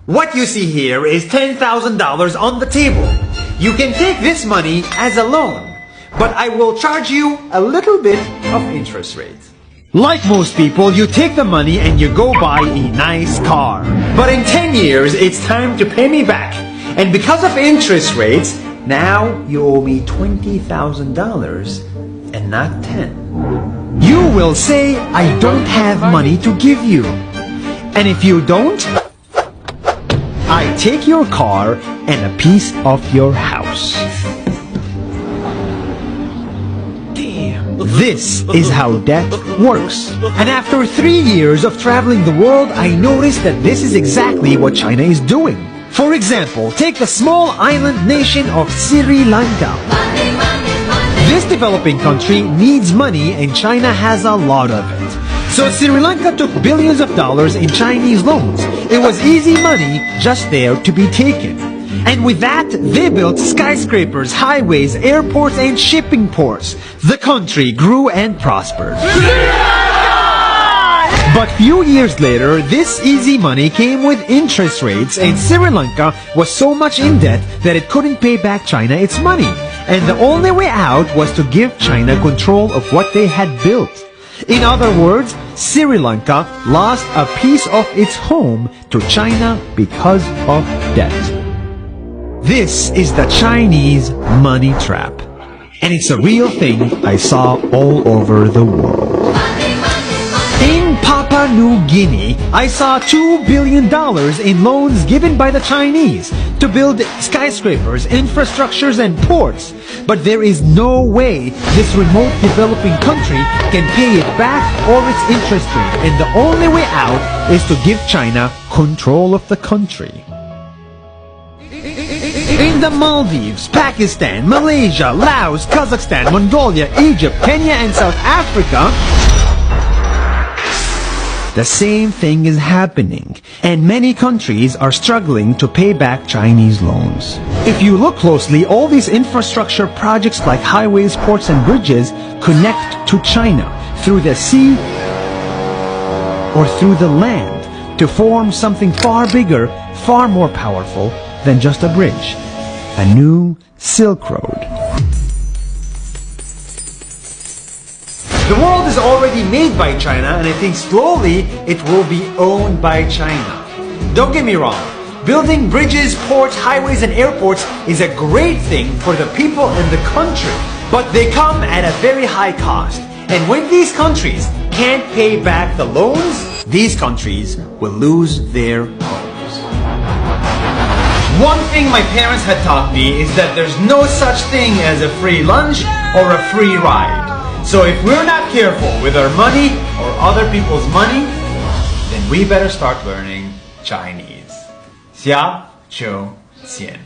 What you see here is $10,000 on the table. You can take this money as a loan, but I will charge you a little bit of interest rate. Like most people, you take the money and you go buy a nice car. But in 10 years, it's time to pay me back. And because of interest rates, now you owe me $20,000 and not 10. You will say, I don't have money to give you. And if you don't, I take your car and a piece of your house. This is how debt works. And after 3 years of traveling the world, I noticed that this is exactly what China is doing. For example, take the small island nation of Sri Lanka. This developing country needs money and China has a lot of it. So Sri Lanka took billions of dollars in Chinese loans. It was easy money just there to be taken. And with that, they built skyscrapers, highways, airports, and shipping ports. The country grew and prospered. But few years later, this easy money came with interest rates, and Sri Lanka was so much in debt that it couldn't pay back China its money. And the only way out was to give China control of what they had built. In other words, Sri Lanka lost a piece of its home to China because of debt. This is the Chinese money trap. And it's a real thing I saw all over the world. In Papua New Guinea, I saw $2 billion in loans given by the Chinese to build skyscrapers, infrastructures, and ports. But there is no way this remote developing country can pay it back or its interest rate. And the only way out is to give China control of the country. In the Maldives, Pakistan, Malaysia, Laos, Kazakhstan, Mongolia, Egypt, Kenya, and South Africa, the same thing is happening, and many countries are struggling to pay back Chinese loans. If you look closely, all these infrastructure projects like highways, ports, and bridges connect to China through the sea or through the land to form something far bigger, far more powerful than just a bridge. A new Silk Road. The world is already made by China, and I think slowly it will be owned by China. Don't get me wrong, building bridges, ports, highways, and airports is a great thing for the people and the country, but they come at a very high cost. And when these countries can't pay back the loans, these countries will lose their homes. One thing my parents had taught me is that there's no such thing as a free lunch or a free ride. So if we're not careful with our money or other people's money, then we better start learning Chinese. 下周见。